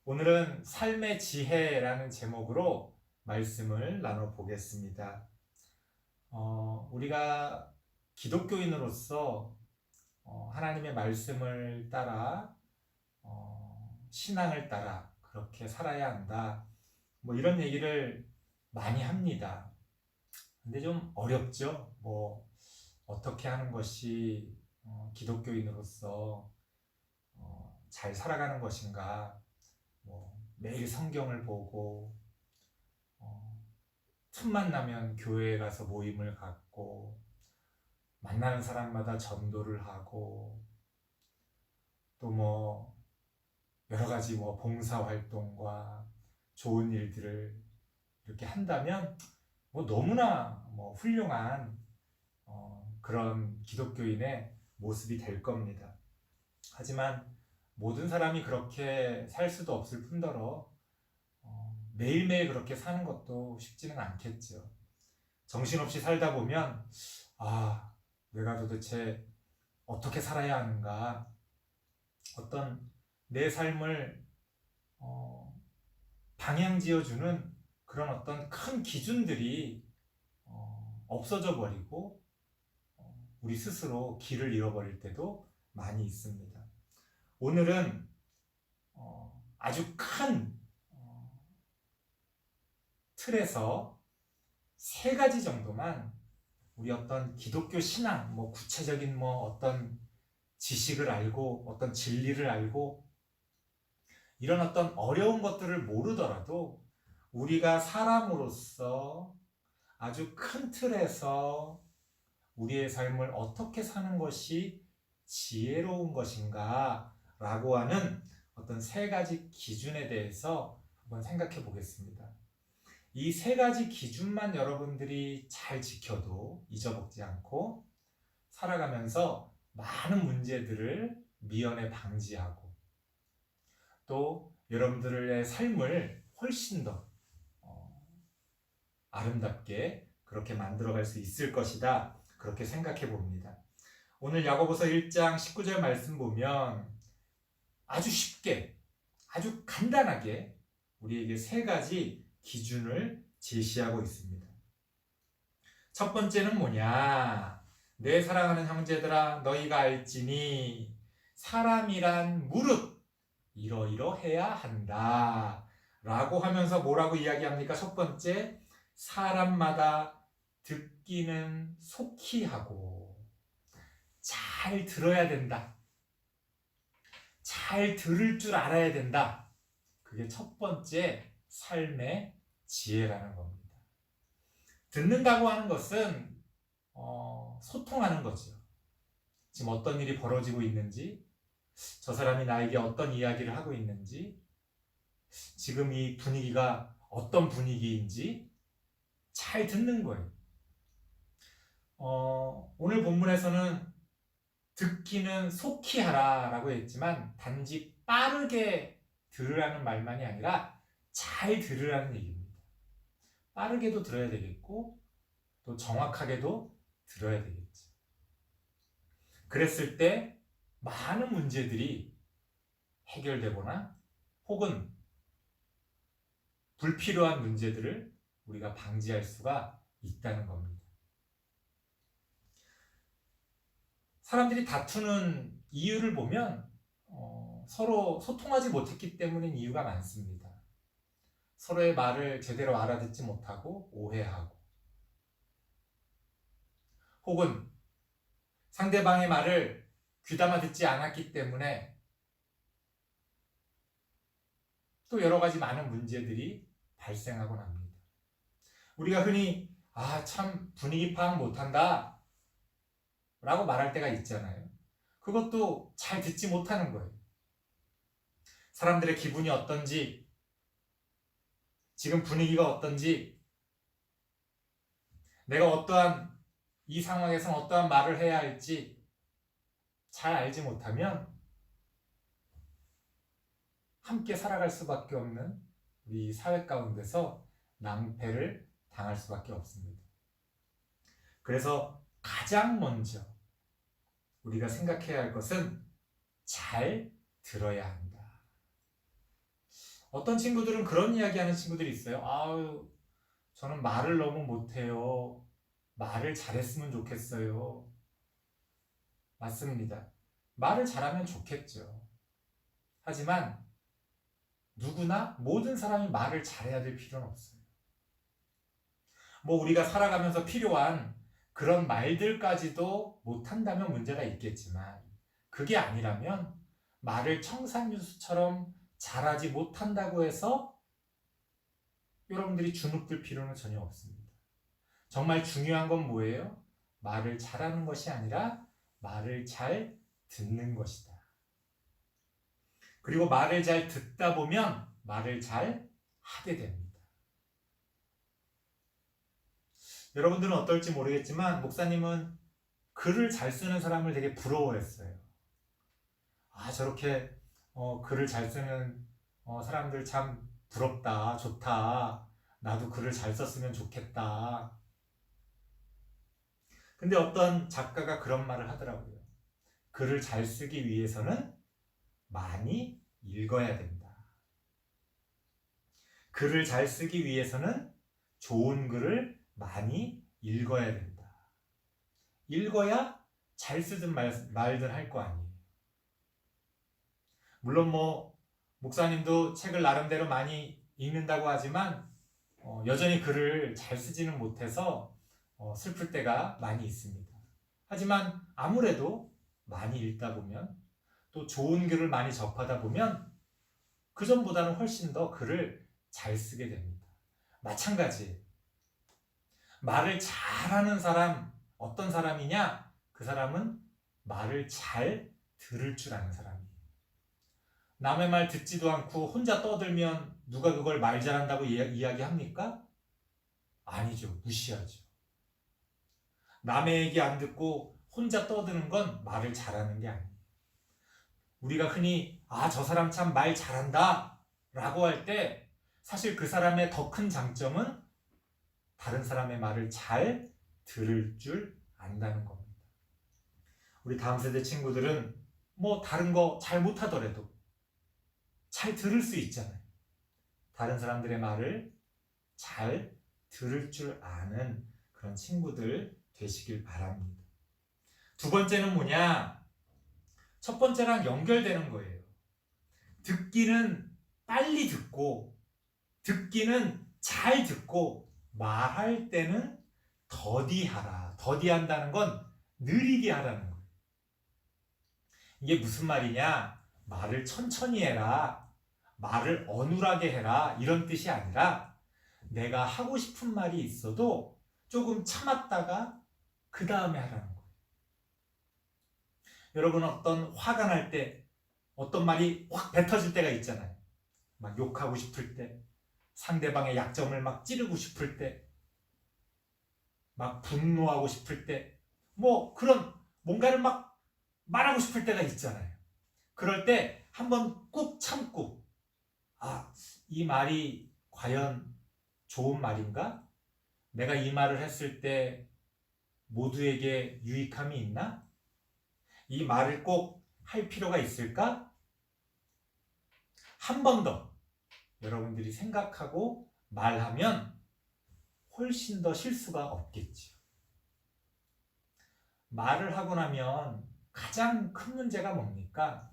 오늘은 삶의 지혜라는 제목으로 말씀을 나눠보겠습니다. 우리가 기독교인으로서 하나님의 말씀을 따라 신앙을 따라 그렇게 살아야 한다. 뭐 이런 얘기를 많이 합니다. 근데 좀 어렵죠. 어떻게 하는 것이 기독교인으로서 잘 살아가는 것인가. 매일 성경을 보고 틈만 나면 교회에 가서 모임을 갖고 만나는 사람마다 전도를 하고 또 여러 가지 봉사활동과 좋은 일들을 이렇게 한다면 너무나 훌륭한 그런 기독교인의 모습이 될 겁니다. 하지만 모든 사람이 그렇게 살 수도 없을 뿐더러 매일매일 그렇게 사는 것도 쉽지는 않겠죠. 정신없이 살다 보면 내가 도대체 어떻게 살아야 하는가, 어떤 내 삶을 방향지어주는 그런 어떤 큰 기준들이 없어져 버리고 우리 스스로 길을 잃어버릴 때도 많이 있습니다. 오늘은 아주 큰 틀에서 세 가지 정도만 우리 어떤 기독교 신앙, 구체적인 어떤 지식을 알고 어떤 진리를 알고 이런 어떤 어려운 것들을 모르더라도 우리가 사람으로서 아주 큰 틀에서 우리의 삶을 어떻게 사는 것이 지혜로운 것인가 라고 하는 어떤 세 가지 기준에 대해서 한번 생각해 보겠습니다. 이 세 가지 기준만 여러분들이 잘 지켜도 잊어먹지 않고 살아가면서 많은 문제들을 미연에 방지하고 또 여러분들의 삶을 훨씬 더 아름답게 그렇게 만들어갈 수 있을 것이다. 그렇게 생각해 봅니다. 오늘 야고보서 1장 19절 말씀 보면 아주 쉽게, 아주 간단하게 우리에게 세 가지 기준을 제시하고 있습니다. 첫 번째는 뭐냐? 내 사랑하는 형제들아, 너희가 알지니 사람이란 무릇 이러이러해야 한다. 라고 하면서 뭐라고 이야기합니까? 첫 번째, 사람마다 듣기는 속히 하고 잘 들어야 된다. 잘 들을 줄 알아야 된다. 그게 첫 번째 삶의 지혜라는 겁니다. 듣는다고 하는 것은 소통하는 거죠. 지금 어떤 일이 벌어지고 있는지, 저 사람이 나에게 어떤 이야기를 하고 있는지, 지금 이 분위기가 어떤 분위기인지 잘 듣는 거예요. 오늘 본문에서는 듣기는 속히 하라 라고 했지만 단지 빠르게 들으라는 말만이 아니라 잘 들으라는 얘기입니다. 빠르게도 들어야 되겠고 또 정확하게도 들어야 되겠죠. 그랬을 때 많은 문제들이 해결되거나 혹은 불필요한 문제들을 우리가 방지할 수가 있다는 겁니다. 사람들이 다투는 이유를 보면 서로 소통하지 못했기 때문인 이유가 많습니다. 서로의 말을 제대로 알아듣지 못하고 오해하고 혹은 상대방의 말을 귀담아 듣지 않았기 때문에 또 여러 가지 많은 문제들이 발생하곤 합니다. 우리가 흔히 참 분위기 파악 못한다 라고 말할 때가 있잖아요. 그것도 잘 듣지 못하는 거예요. 사람들의 기분이 어떤지, 지금 분위기가 어떤지, 내가 이 상황에서는 어떠한 말을 해야 할지 잘 알지 못하면 함께 살아갈 수밖에 없는 우리 사회 가운데서 낭패를 당할 수밖에 없습니다. 그래서 가장 먼저 우리가 생각해야 할 것은 잘 들어야 한다. 어떤 친구들은 그런 이야기 하는 친구들이 있어요. 아유, 저는 말을 너무 못해요. 말을 잘했으면 좋겠어요. 맞습니다. 말을 잘하면 좋겠죠. 하지만 누구나 모든 사람이 말을 잘해야 될 필요는 없어요. 뭐 우리가 살아가면서 필요한 그런 말들까지도 못한다면 문제가 있겠지만 그게 아니라면 말을 청산유수처럼 잘하지 못한다고 해서 여러분들이 주눅들 필요는 전혀 없습니다. 정말 중요한 건 뭐예요? 말을 잘하는 것이 아니라 말을 잘 듣는 것이다. 그리고 말을 잘 듣다 보면 말을 잘 하게 됩니다. 여러분들은 어떨지 모르겠지만 목사님은 글을 잘 쓰는 사람을 되게 부러워했어요. 아, 저렇게 글을 잘 쓰는 사람들 참 부럽다, 좋다. 나도 글을 잘 썼으면 좋겠다. 근데 어떤 작가가 그런 말을 하더라고요. 글을 잘 쓰기 위해서는 많이 읽어야 된다. 글을 잘 쓰기 위해서는 좋은 글을 많이 읽어야 된다. 읽어야 잘 쓰든 말든 할 거 아니에요. 물론 뭐 목사님도 책을 나름대로 많이 읽는다고 하지만 여전히 글을 잘 쓰지는 못해서 슬플 때가 많이 있습니다. 하지만 아무래도 많이 읽다 보면 또 좋은 글을 많이 접하다 보면 그전보다는 훨씬 더 글을 잘 쓰게 됩니다. 마찬가지예요. 말을 잘하는 사람, 어떤 사람이냐? 그 사람은 말을 잘 들을 줄 아는 사람이에요. 남의 말 듣지도 않고 혼자 떠들면 누가 그걸 말 잘한다고 이야기합니까? 아니죠. 무시하죠. 남의 얘기 안 듣고 혼자 떠드는 건 말을 잘하는 게 아니에요. 우리가 흔히 저 사람 참 말 잘한다 라고 할 때 사실 그 사람의 더 큰 장점은 다른 사람의 말을 잘 들을 줄 안다는 겁니다. 우리 다음 세대 친구들은 뭐 다른 거 잘 못하더라도 잘 들을 수 있잖아요. 다른 사람들의 말을 잘 들을 줄 아는 그런 친구들 되시길 바랍니다. 두 번째는 뭐냐? 첫 번째랑 연결되는 거예요. 듣기는 빨리 듣고, 듣기는 잘 듣고, 말할 때는 더디하라. 더디한다는 건 느리게 하라는 거예요. 이게 무슨 말이냐? 말을 천천히 해라. 말을 어눌하게 해라. 이런 뜻이 아니라 내가 하고 싶은 말이 있어도 조금 참았다가 그 다음에 하라는 거예요. 여러분 어떤 화가 날 때 어떤 말이 확 뱉어질 때가 있잖아요. 막 욕하고 싶을 때, 상대방의 약점을 막 찌르고 싶을 때, 막 분노하고 싶을 때, 뭐 그런 뭔가를 막 말하고 싶을 때가 있잖아요. 그럴 때 한번 꾹 참고 이 말이 과연 좋은 말인가? 내가 이 말을 했을 때 모두에게 유익함이 있나? 이 말을 꼭 할 필요가 있을까? 한 번 더 여러분들이 생각하고 말하면 훨씬 더 실수가 없겠죠. 말을 하고 나면 가장 큰 문제가 뭡니까?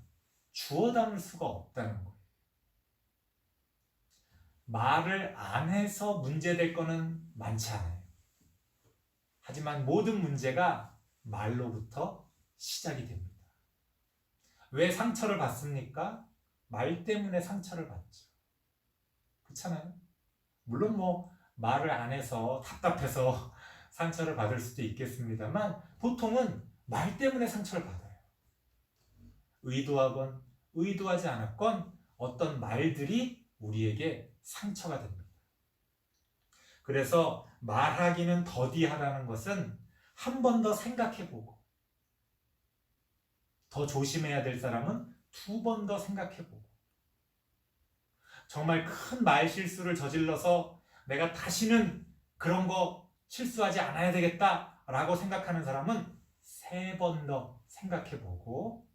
주워 담을 수가 없다는 거예요. 말을 안 해서 문제될 거는 많지 않아요. 하지만 모든 문제가 말로부터 시작이 됩니다. 왜 상처를 받습니까? 말 때문에 상처를 받죠. 그렇잖아요? 물론 뭐 말을 안 해서 답답해서 상처를 받을 수도 있겠습니다만 보통은 말 때문에 상처를 받아요. 의도하건 의도하지 않았건 어떤 말들이 우리에게 상처가 됩니다. 그래서 말하기는 더디하다는 것은 한 번 더 생각해보고 더 조심해야 될 사람은 두 번 더 생각해보고 정말 큰 말 실수를 저질러서 내가 다시는 그런 거 실수하지 않아야 되겠다라고 생각하는 사람은 세 번 더 생각해보고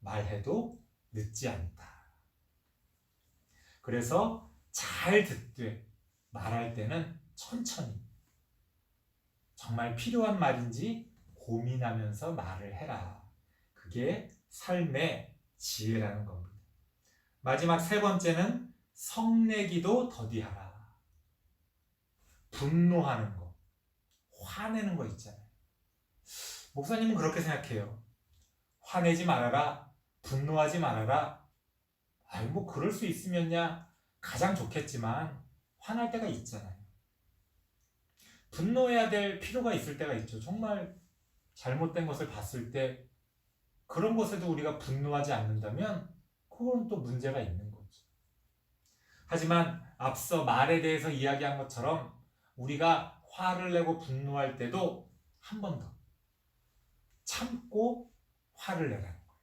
말해도 늦지 않다. 그래서 잘 듣되 말할 때는 천천히, 정말 필요한 말인지 고민하면서 말을 해라. 그게 삶의 지혜라는 겁니다. 마지막 세 번째는 성내기도 더디하라. 분노하는 거, 화내는 거 있잖아요. 목사님은 그렇게 생각해요. 화내지 말아라, 분노하지 말아라. 아이, 뭐 그럴 수 있으면야 가장 좋겠지만 화날 때가 있잖아요. 분노해야 될 필요가 있을 때가 있죠. 정말 잘못된 것을 봤을 때 그런 것에도 우리가 분노하지 않는다면 그건 또 문제가 있는 거죠. 하지만 앞서 말에 대해서 이야기한 것처럼 우리가 화를 내고 분노할 때도 한 번 더 참고 화를 내라는 거예요.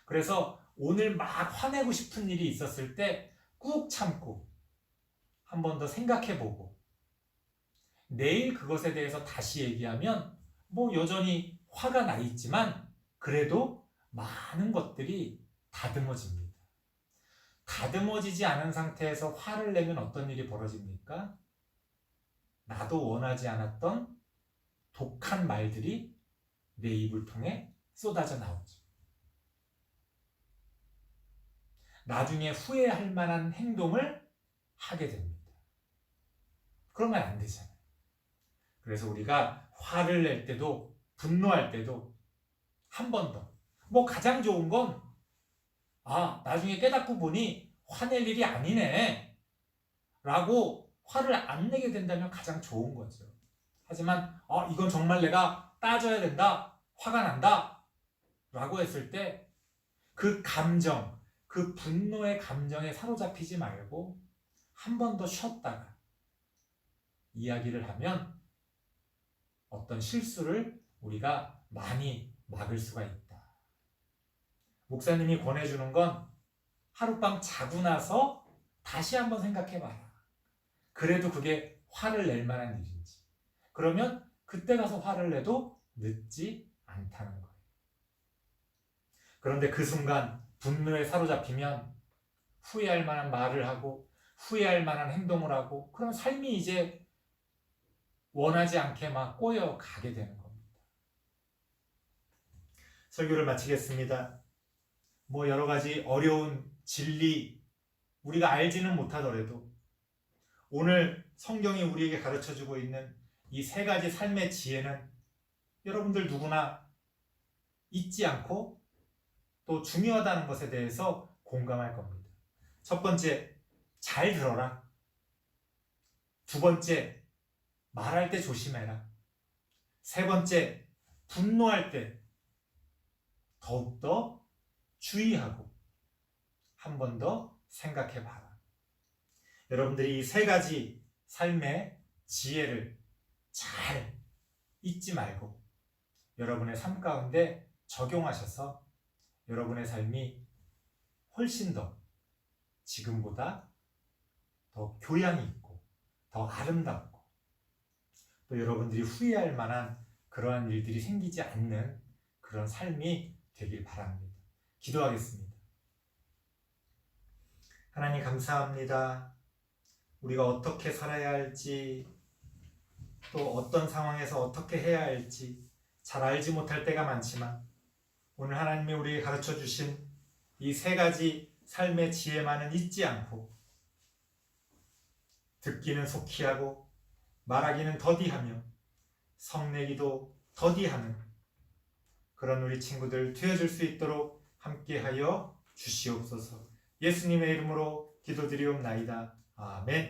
그래서 오늘 막 화내고 싶은 일이 있었을 때 꾹 참고 한 번 더 생각해보고 내일 그것에 대해서 다시 얘기하면 뭐 여전히 화가 나 있지만 그래도 많은 것들이 다듬어집니다. 다듬어지지 않은 상태에서 화를 내면 어떤 일이 벌어집니까? 나도 원하지 않았던 독한 말들이 내 입을 통해 쏟아져 나오죠. 나중에 후회할 만한 행동을 하게 됩니다. 그러면 안 되잖아요. 그래서 우리가 화를 낼 때도 분노할 때도 한 번 더. 뭐 가장 좋은 건 나중에 깨닫고 보니 화낼 일이 아니네 라고 화를 안 내게 된다면 가장 좋은 거죠. 하지만 이건 정말 내가 따져야 된다, 화가 난다 라고 했을 때 그 감정, 그 분노의 감정에 사로잡히지 말고 한 번 더 쉬었다가 이야기를 하면 어떤 실수를 우리가 많이 막을 수가 있다. 목사님이 권해주는 건 하룻밤 자고 나서 다시 한번 생각해봐라. 그래도 그게 화를 낼 만한 일인지. 그러면 그때 가서 화를 내도 늦지 않다는 거예요. 그런데 그 순간 분노에 사로잡히면 후회할 만한 말을 하고 후회할 만한 행동을 하고 그럼 삶이 이제 원하지 않게 막 꼬여가게 되는 겁니다. 설교를 마치겠습니다. 뭐 여러 가지 어려운 진리 우리가 알지는 못하더라도 오늘 성경이 우리에게 가르쳐주고 있는 이 세 가지 삶의 지혜는 여러분들 누구나 잊지 않고 또 중요하다는 것에 대해서 공감할 겁니다. 첫 번째, 잘 들어라. 두 번째, 말할 때 조심해라. 세 번째, 분노할 때 더욱더 주의하고 한 번 더 생각해봐라. 여러분들이 이 세 가지 삶의 지혜를 잘 잊지 말고 여러분의 삶 가운데 적용하셔서 여러분의 삶이 훨씬 더 지금보다 더 교양이 있고 더 아름답고 또 여러분들이 후회할 만한 그러한 일들이 생기지 않는 그런 삶이 되길 바랍니다. 기도하겠습니다. 하나님 감사합니다. 우리가 어떻게 살아야 할지 또 어떤 상황에서 어떻게 해야 할지 잘 알지 못할 때가 많지만 오늘 하나님이 우리에게 가르쳐 주신 이 세 가지 삶의 지혜만은 잊지 않고 듣기는 속히 하고 말하기는 더디하며 성내기도 더디하는 그런 우리 친구들 되어줄 수 있도록 함께하여 주시옵소서. 예수님의 이름으로 기도드리옵나이다. 아멘.